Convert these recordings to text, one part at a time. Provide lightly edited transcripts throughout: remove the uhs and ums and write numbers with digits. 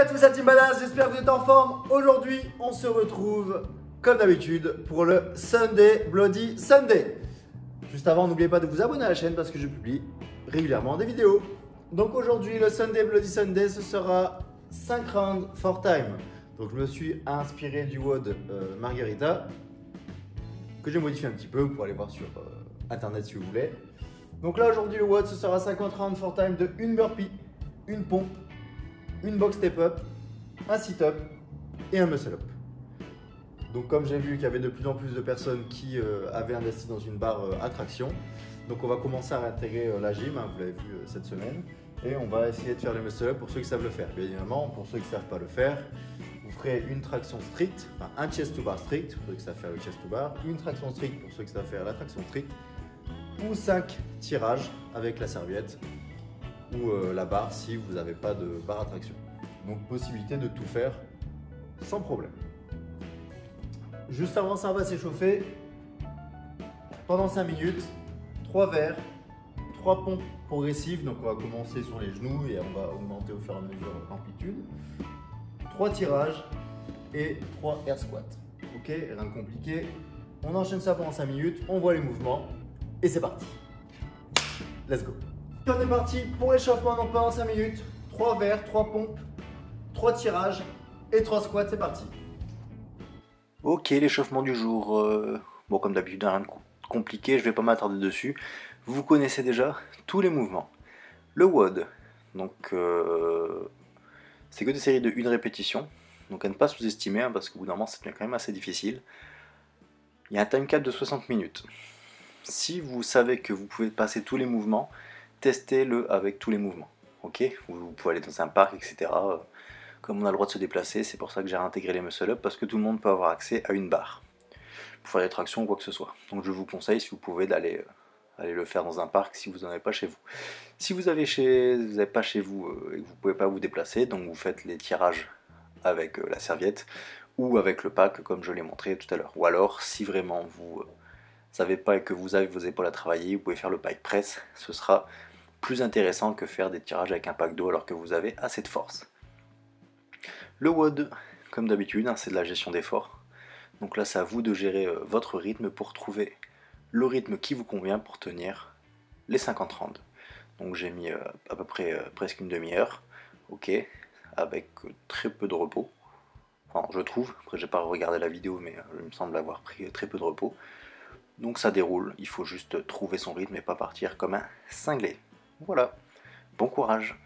à tous la Team Badass, j'espère que vous êtes en forme. Aujourd'hui, on se retrouve comme d'habitude pour le Sunday Bloody Sunday. Juste avant, n'oubliez pas de vous abonner à la chaîne parce que je publie régulièrement des vidéos. Donc aujourd'hui, le Sunday Bloody Sunday, ce sera 5 rounds for time. Donc je me suis inspiré du WOD Margarita, que j'ai modifié un petit peu, pour aller voir sur internet si vous voulez. Donc là aujourd'hui le WOD, ce sera 50 rounds for time de une burpee, une pompe, une box step up, un sit up et un muscle up. Donc comme j'ai vu qu'il y avait de plus en plus de personnes qui avaient investi dans une barre à traction, donc on va commencer à intégrer la gym, hein, vous l'avez vu cette semaine, et on va essayer de faire les muscle up pour ceux qui savent le faire. Bien évidemment, pour ceux qui ne savent pas le faire, vous ferez une traction strict, enfin un chest to bar strict pour ceux qui savent faire le chest to bar, une traction strict pour ceux qui savent faire la traction strict, ou 5 tirages avec la serviette ou la barre si vous n'avez pas de barre à traction. Donc possibilité de tout faire sans problème. Juste avant ça, on va s'échauffer pendant 5 minutes, 3 verres, 3 pompes progressives, donc on va commencer sur les genoux et on va augmenter au fur et à mesure l'amplitude, 3 tirages et 3 air squats. Ok, rien de compliqué. On enchaîne ça pendant 5 minutes, on voit les mouvements et c'est parti. Let's go. On est parti pour l'échauffement, donc pendant 5 minutes, 3 verres, 3 pompes, 3 tirages et 3 squats, c'est parti. Ok, l'échauffement du jour, bon comme d'habitude, rien de compliqué, je vais pas m'attarder dessus. Vous connaissez déjà tous les mouvements. Le WOD, donc c'est que des séries de 1 répétition, donc à ne pas sous-estimer, hein, parce qu'au bout d'un moment c'est quand même assez difficile. Il y a un time cap de 60 minutes. Si vous savez que vous pouvez passer tous les mouvements, testez-le avec tous les mouvements. Ok, vous pouvez aller dans un parc, etc. Comme on a le droit de se déplacer, c'est pour ça que j'ai réintégré les muscle up, parce que tout le monde peut avoir accès à une barre pour faire des tractions ou quoi que ce soit. Donc je vous conseille, si vous pouvez, d'aller le faire dans un parc si vous n'en avez pas chez vous. Si vous n'avez pas chez vous et que vous ne pouvez pas vous déplacer, donc vous faites les tirages avec la serviette ou avec le pack comme je l'ai montré tout à l'heure. Ou alors, si vraiment vous savez pas et que vous avez vos épaules à travailler, vous pouvez faire le pike press, ce sera plus intéressant que faire des tirages avec un pack d'eau alors que vous avez assez de force. Le WOD, comme d'habitude, hein, c'est de la gestion d'effort. Donc là, c'est à vous de gérer votre rythme pour trouver le rythme qui vous convient pour tenir les 50 rounds. Donc j'ai mis à peu près presque une demi-heure, ok, avec très peu de repos. Enfin, je trouve, après j'ai pas regardé la vidéo, mais il me semble avoir pris très peu de repos. Donc ça déroule, il faut juste trouver son rythme et pas partir comme un cinglé. Voilà, bon courage.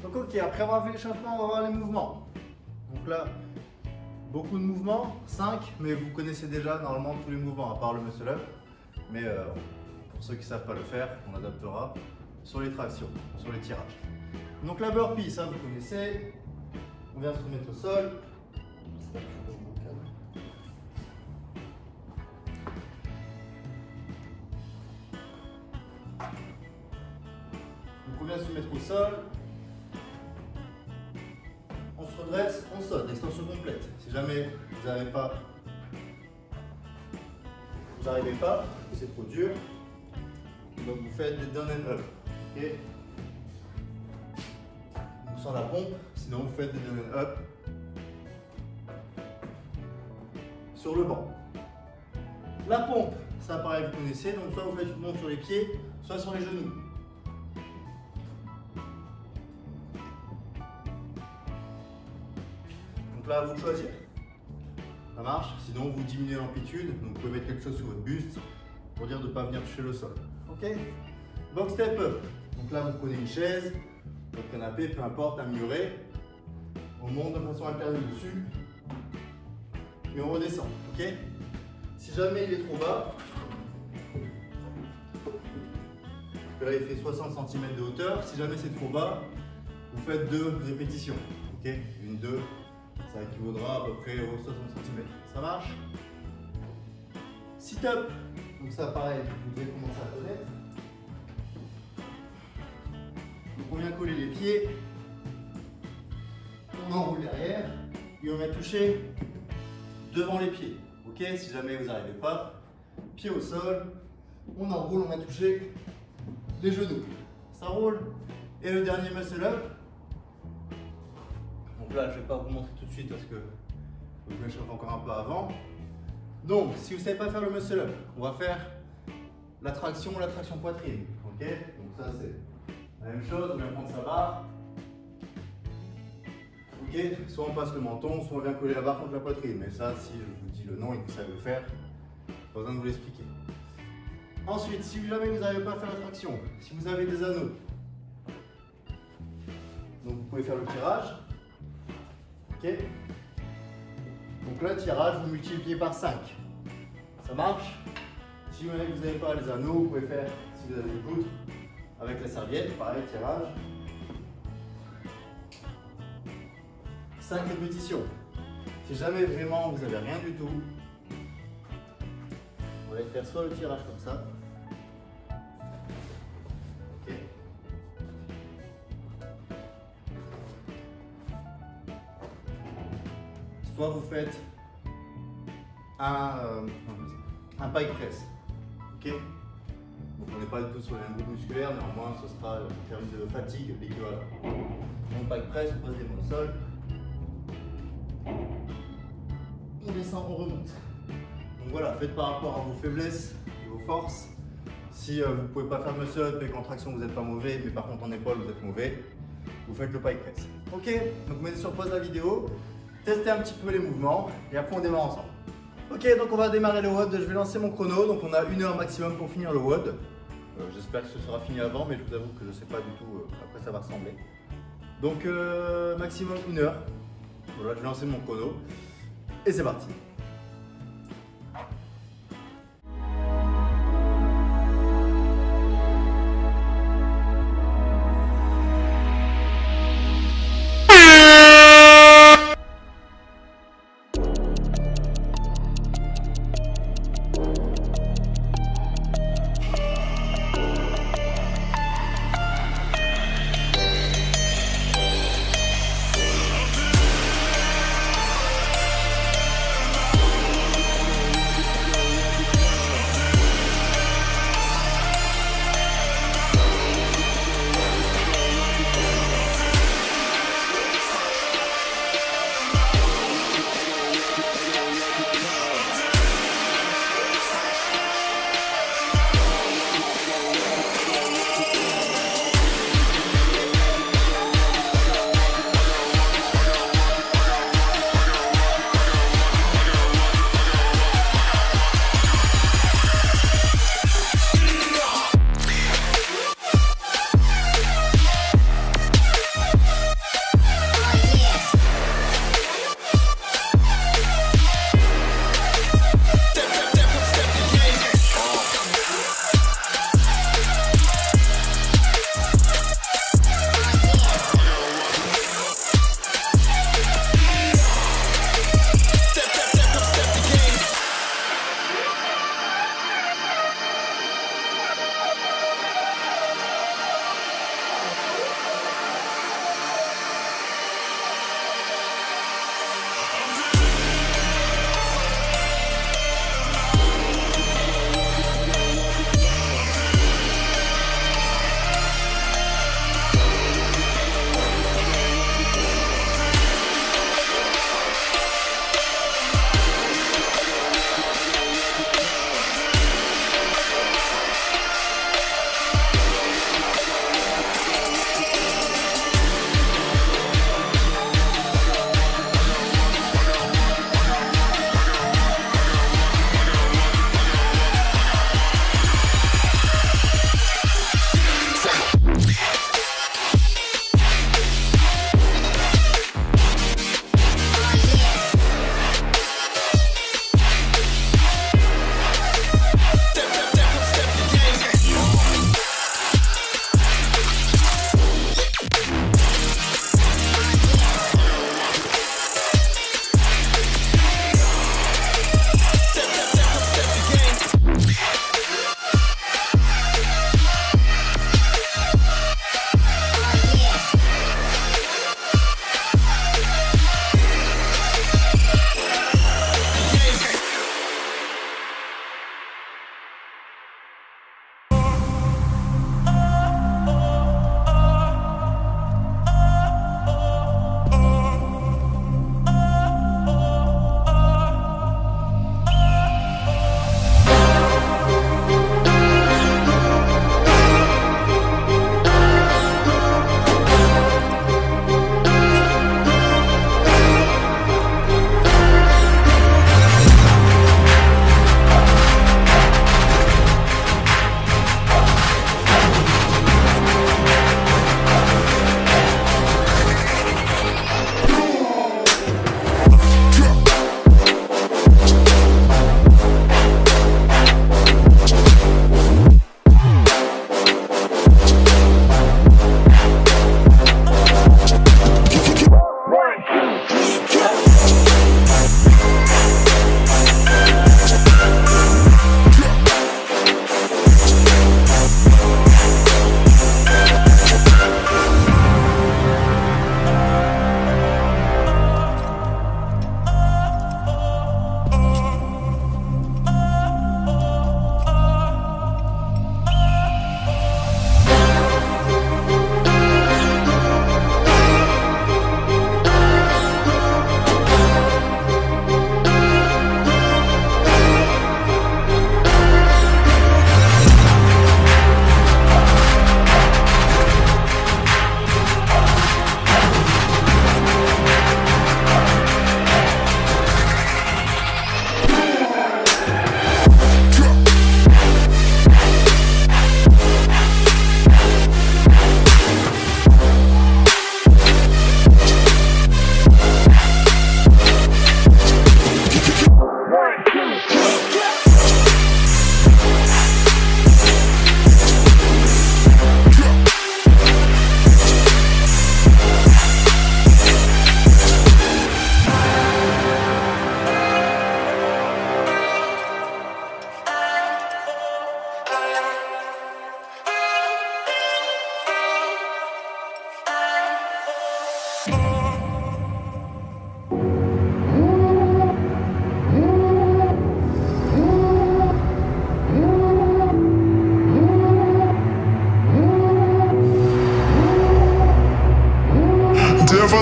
Donc ok, après avoir fait l'échauffement, on va voir les mouvements. Donc là, beaucoup de mouvements, 5, mais vous connaissez déjà normalement tous les mouvements, à part le muscle up. Mais pour ceux qui ne savent pas le faire, on adaptera sur les tractions, sur les tirages. Donc la burpee, ça vous connaissez. On vient se remettre au sol. Donc on vient se mettre au sol. On se redresse, on saute, extension complète. Si jamais vous n'arrivez pas, c'est trop dur. Donc vous faites des down and up. Okay. Sans la pompe, sinon vous faites des down and up sur le banc. La pompe, ça pareil vous connaissez, donc soit vous faites une pompe sur les pieds, soit sur les genoux. Donc là, à vous de choisir. Ça marche, sinon vous diminuez l'amplitude, donc vous pouvez mettre quelque chose sur votre buste pour dire de ne pas venir toucher le sol. Ok. Box step up. Donc là, vous prenez une chaise, votre canapé, peu importe, un muret. On monte de façon alternée dessus et on redescend. Ok. Si jamais il est trop bas, parce que là il fait 60 cm de hauteur, si jamais c'est trop bas, vous faites 2 répétitions. Ok. Une, 2, ça équivaudra à peu près aux 60 cm. Ça marche. Sit up. Donc ça pareil, vous devez commencer à connaître. Donc on vient coller les pieds, on enroule derrière et on vient toucher devant les pieds. Ok, si jamais vous n'arrivez pas, pied au sol, on enroule, on vient toucher les genoux. Ça roule. Et le dernier muscle up. Donc là, je ne vais pas vous montrer tout de suite parce que je m'échauffe encore un peu avant. Donc, si vous ne savez pas faire le muscle up, on va faire la traction poitrine. Ok, donc ça c'est la même chose, on vient prendre sa barre. Ok, soit on passe le menton, soit on vient coller la barre contre la poitrine. Mais ça, si je vous dis le nom et que vous savez le faire, pas besoin de vous l'expliquer. Ensuite, si jamais vous n'arrivez pas à faire la traction, si vous avez des anneaux, donc vous pouvez faire le tirage. Ok. Donc là, tirage, vous multipliez par 5. Ça marche. Si vous n'avez pas les anneaux, vous pouvez faire, si vous avez des poutres, avec la serviette, pareil, tirage. 5 répétitions. Si jamais vraiment vous n'avez rien du tout, on va faire soit le tirage comme ça. Ok. Soit vous faites un pike press. Ok. Donc on n'est pas du tout sur les mêmes groupes musculaires, néanmoins ce sera en termes de fatigue l'équivalent. Donc pike press, on pose les mains au sol. On descend, on remonte. Donc voilà, faites par rapport à vos faiblesses et vos forces. Si vous ne pouvez pas faire muscle up et qu'en traction vous n'êtes pas mauvais, mais par contre en épaule vous êtes mauvais, vous faites le pike press. Ok, donc mettez sur pause la vidéo, testez un petit peu les mouvements et après on démarre ensemble. Ok, donc on va démarrer le WOD, je vais lancer mon chrono, donc on a 1 heure maximum pour finir le WOD. J'espère que ce sera fini avant, mais je vous avoue que je ne sais pas du tout à quoi ça va ressembler. Donc maximum 1 heure. Voilà, je vais lancer mon chrono et c'est parti.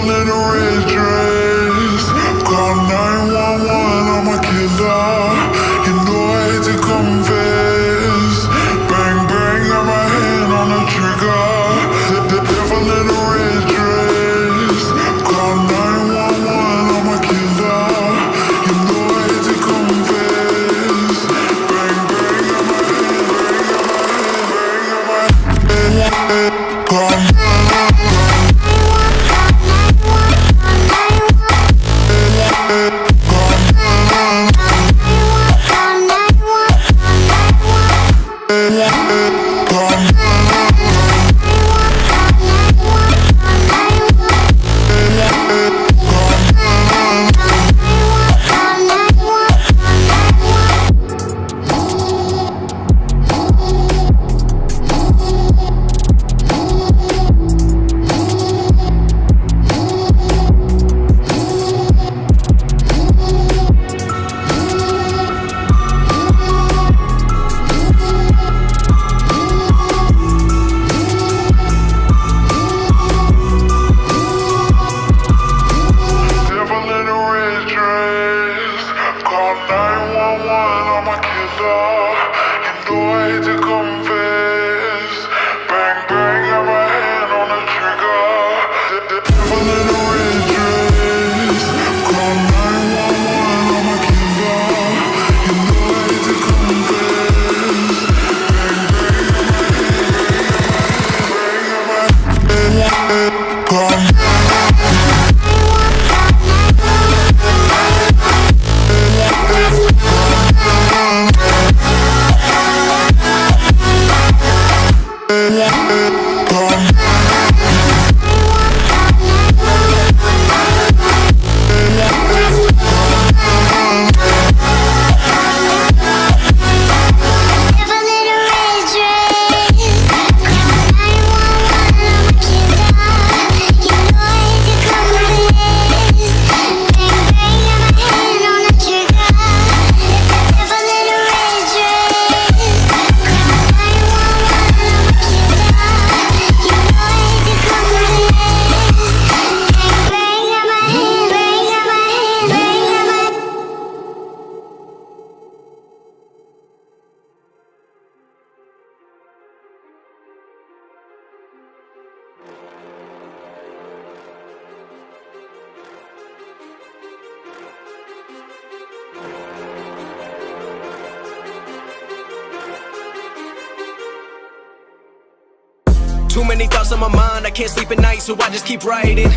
devil in a red dress. Call 911, I'm a killer. You know I hate to confess. Bang, bang, got my hand on the trigger. The devil in a red dress. Call 911, I'm a killer. You know I hate to confess. Bang, bang, got my hand, bang, got my hand, bang, got my hand. Call Too many thoughts on my mind, I can't sleep at night, so I just keep writing.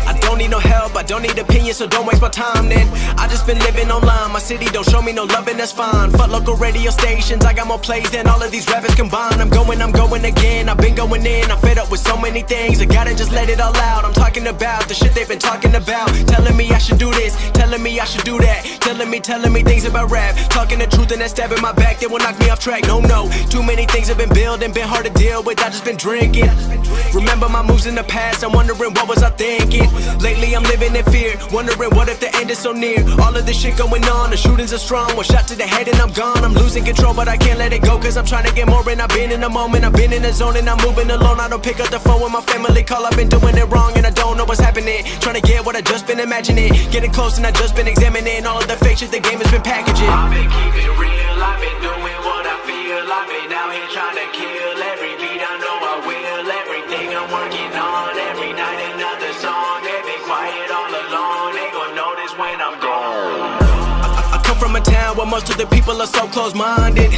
I don't need no help, I don't need opinions, so don't waste my time then. I just been living online, my city don't show me no love and that's fine. Fuck local radio stations, I got more plays than all of these rappers combined. I'm going again, I've been going in, I'm fed up with so many things. I gotta just let it all out, I'm talking about the shit they've been talking about. Telling me I should do this, telling me I should do that. Telling me things about rap. Talking the truth and that stab in my back, they will knock me off track, no. Too many things have been building, been hard to deal with, I just been drinking. Remember my moves in the past, I'm wondering what was I thinking. Lately I'm living in fear, wondering what if the end is so near. All of this shit going on, the shootings are strong. One shot to the head and I'm gone. I'm losing control but I can't let it go, cause I'm trying to get more. And I've been in the moment, I've been in the zone, and I'm moving alone. I don't pick up the phone when my family call, I've been doing it wrong and I don't know what's happening. Trying to get what I just been imagining, getting close and I just been examining all of the fake shit the game has been packaging. I've been keeping real, I've been doing what I feel. I've been out here trying to kill every beat, I know I will. Everything I'm working on, every night another song. They been quiet all along, they gon' notice when I'm gone. I come from a town where most of the people are so close-minded.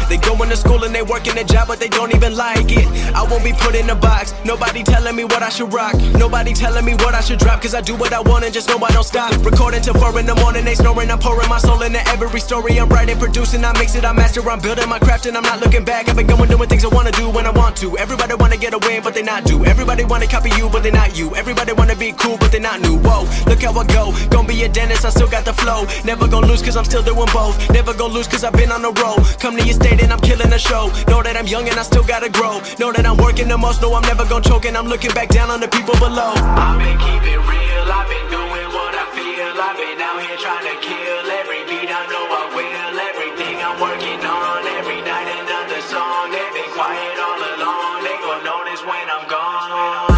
They go into school and they work in a job but they don't even like it. I won't be put in a box, nobody telling me what I should rock. Nobody telling me what I should drop, cause I do what I want and just know I don't stop. Recording till 4 in the morning, they snoring. I'm pouring my soul into every story. I'm writing, producing, I mix it, I master. I'm building my craft and I'm not looking back. I've been going doing things I wanna do when I want to. Everybody wanna get a win but they not do. Everybody wanna copy you but they not you. Everybody wanna be cool but they not new. Whoa, look how I go, gonna be a dentist, I still got the flow. Never gonna lose cause I'm still doing both. Never gonna lose cause I've been on the road. Come to your state and I'm killing the show. Know that I'm young and I still gotta grow. Know that I'm working the most, know I'm never gonna choke. And I'm looking back down on the people below. I've been keeping real, I've been doing what I feel. I've been out here trying to kill every beat, I know I will. Everything I'm working on, every night another song. They've been quiet all along, they gon' notice when I'm gone.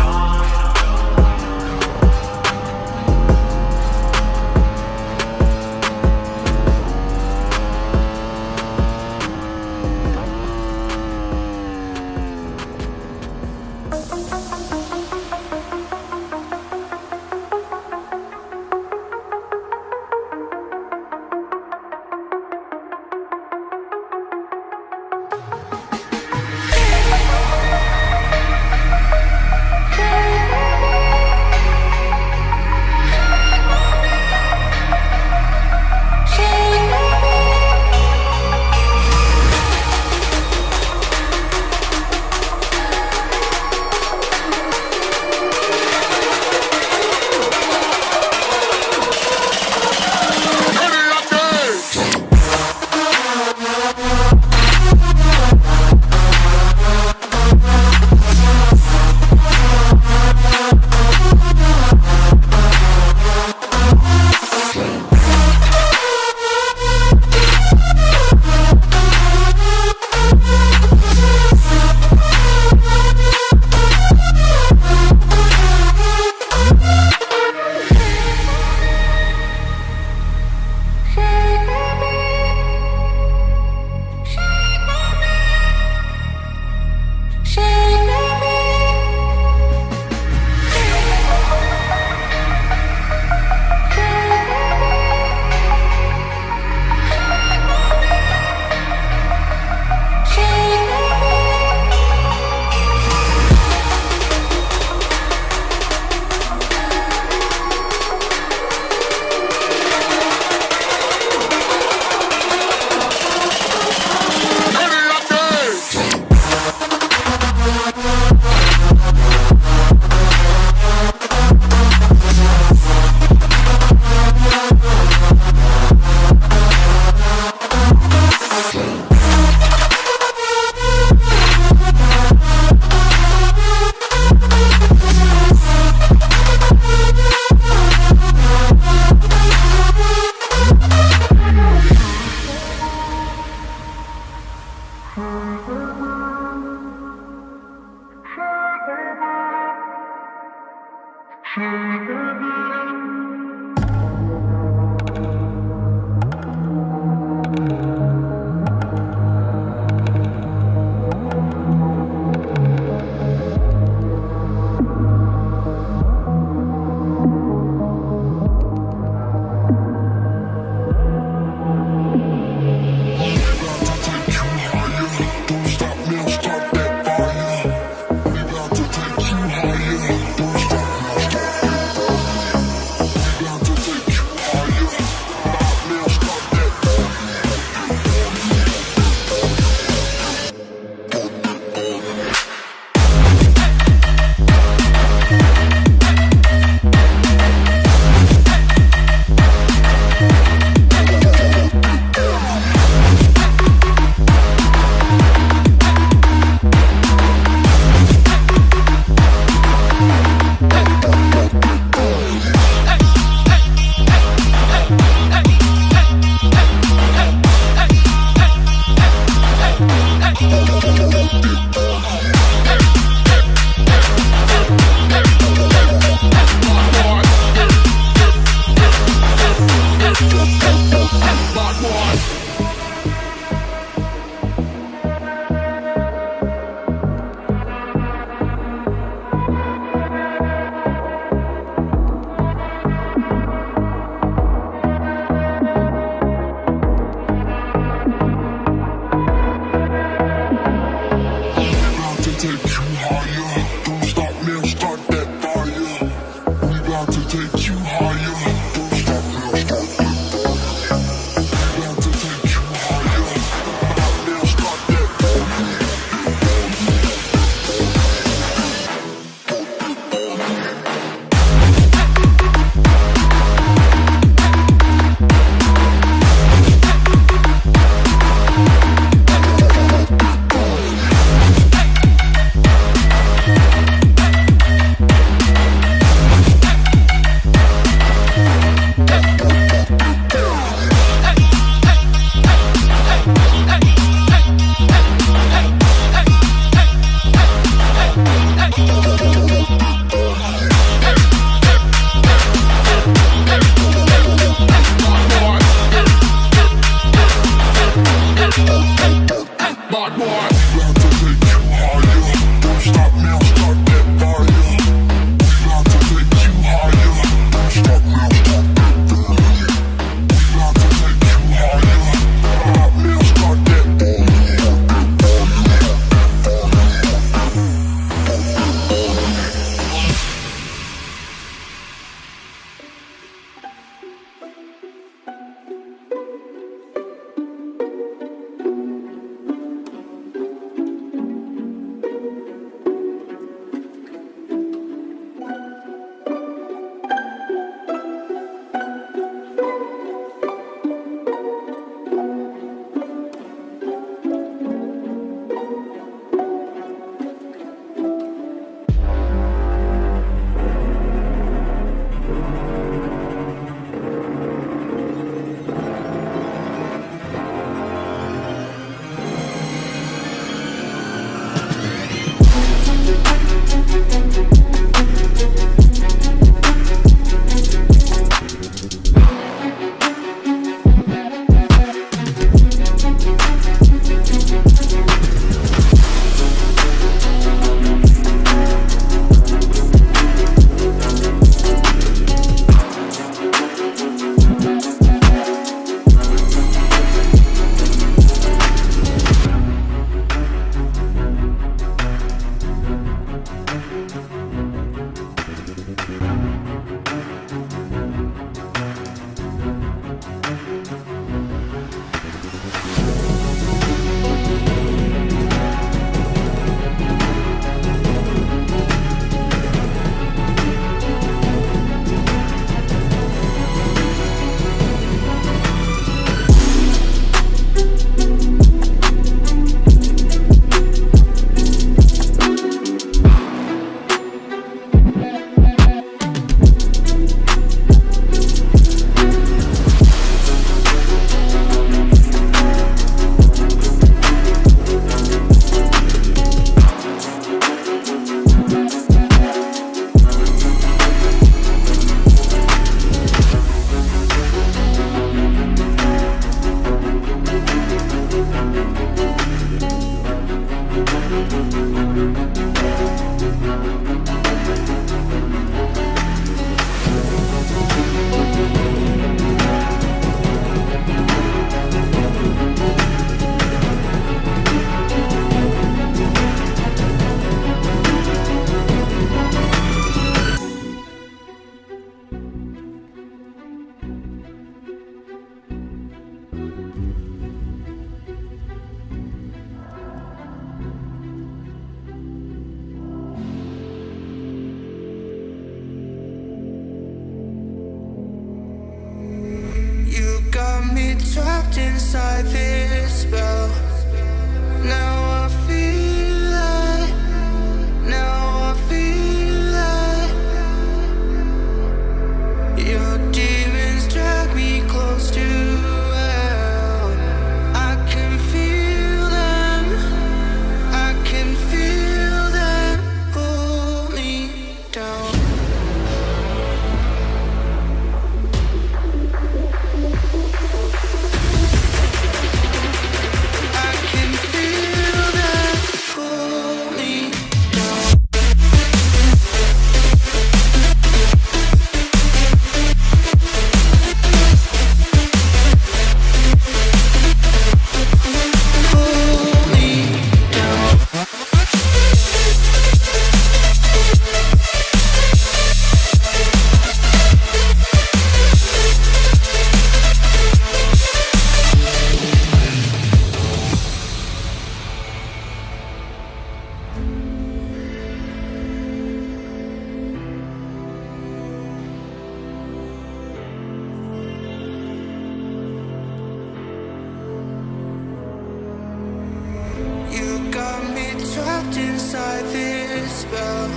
inside this spell.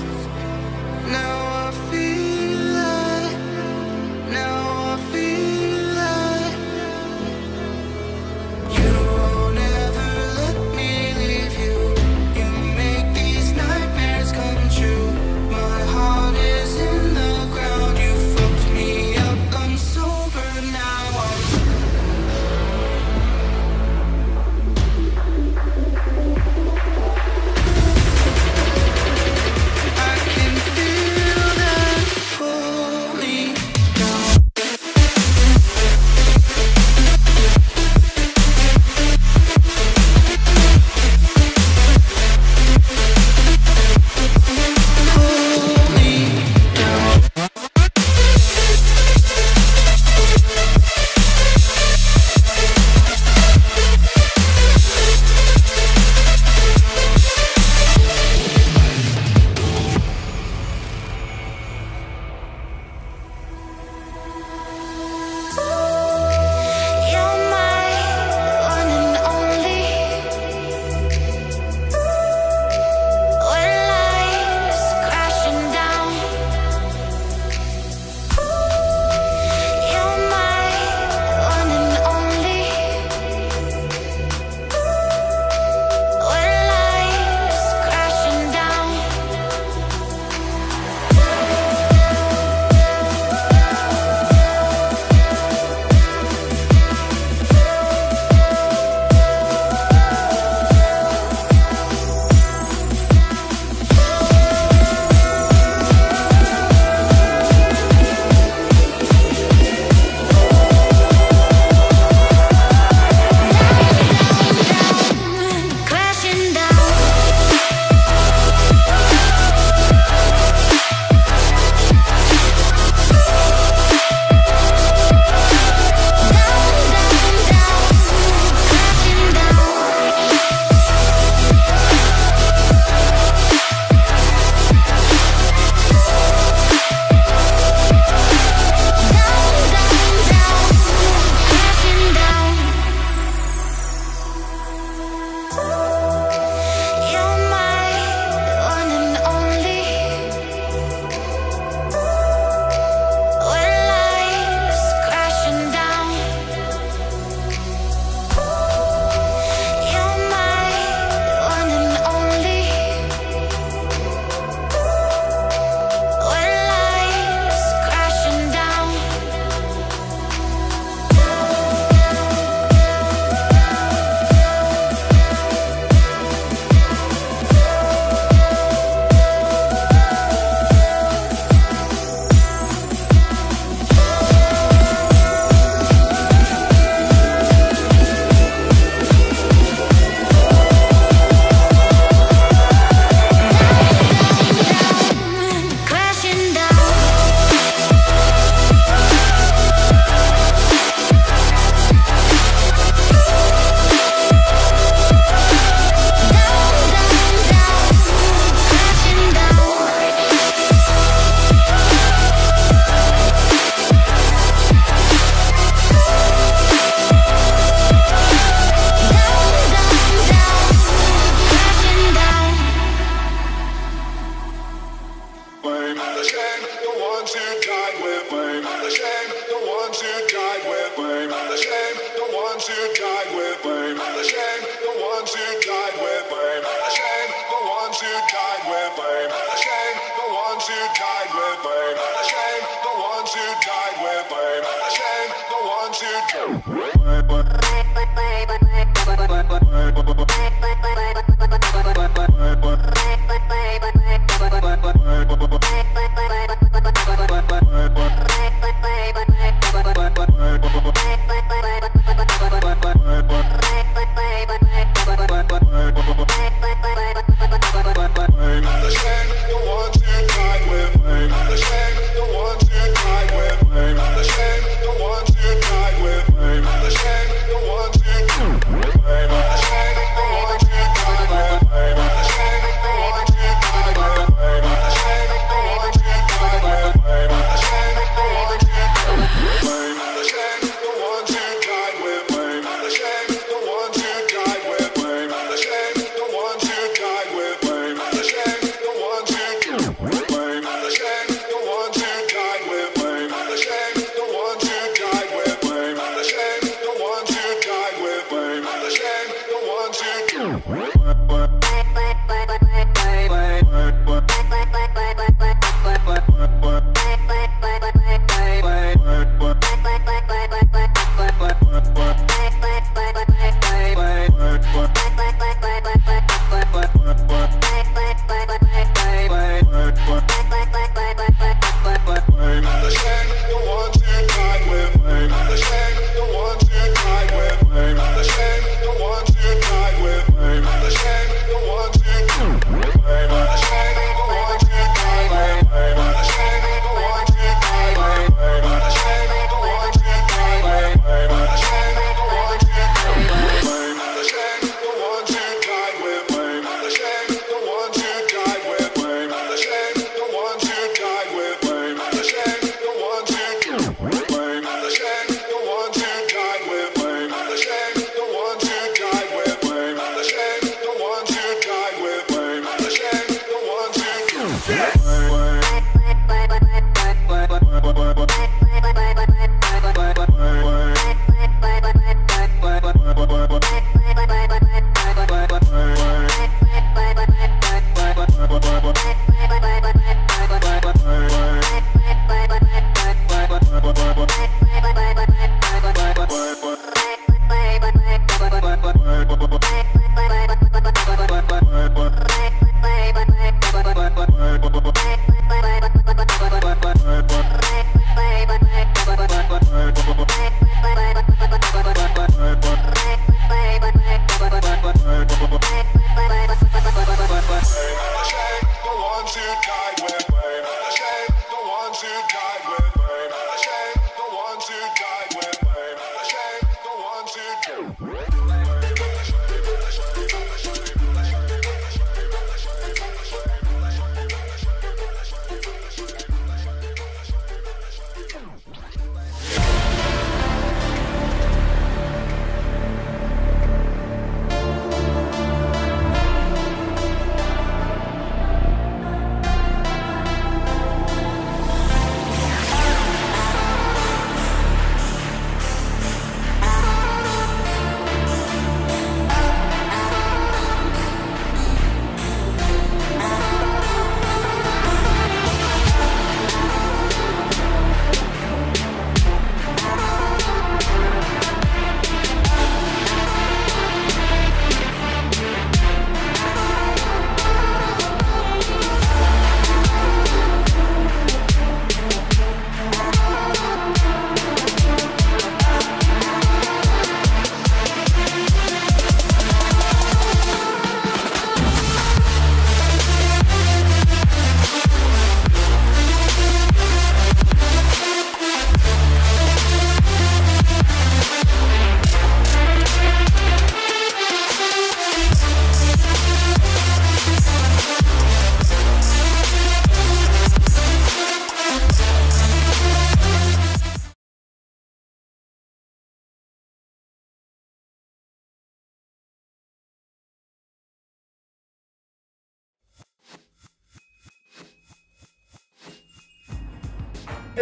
Now I feel like, now I feel like you won't ever let me leave you. You make these nightmares come true. My heart is in the ground. You fucked me up, I'm sober now. I can feel that pull me down. Pull me down. You're my one and only. When life's crashing down, you're my one and only. When life's crashing down. Crashing down. You're my one and only. When life's crashing down, you're my one and only. When life's crashing down. Crashing down. Crashing down. Blame the shame, the ones who died with blame. The shame, the ones who died with blame. The shame, the ones who died with blame. The shame, the ones who died with blame. The shame, the ones who died with blame. The shame, the ones who died with blame. The shame, the ones who died with blame. The shame, the ones who died with blame. The ones who died with blame. Shame the ones who died with blame. Shame the ones who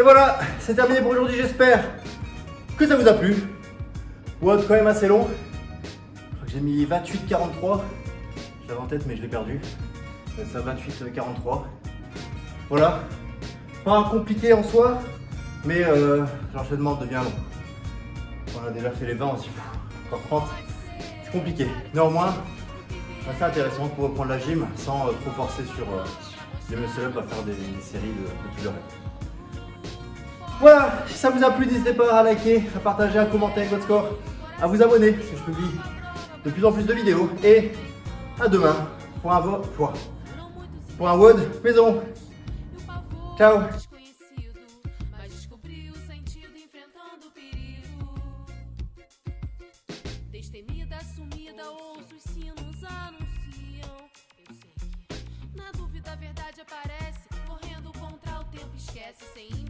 Et voilà, c'est terminé pour aujourd'hui, j'espère que ça vous a plu. WOD quand même assez long. Je crois que j'ai mis 28,43. J'avais en tête mais je l'ai perdu. C'est à 28,43. Voilà. Pas compliqué en soi, mais l'enchaînement devient long. On a déjà fait les 20 aussi. Encore 30. C'est compliqué. Néanmoins, assez intéressant pour reprendre la gym sans trop forcer sur les muscle-up à faire des séries de plusieurs reps. Voilà, si ça vous a plu, n'hésitez pas à liker, à partager, à commenter avec votre score, à vous abonner, parce que je publie de plus en plus de vidéos. Et à demain pour un WOD maison. Ciao. Desconhecido, mas descobri o sentido enfrentando o perigo. Destemida, sumida, ouço os sinos anunciam. Eu sei que na dúvida a verdade aparece, correndo contra o tempo esquece sem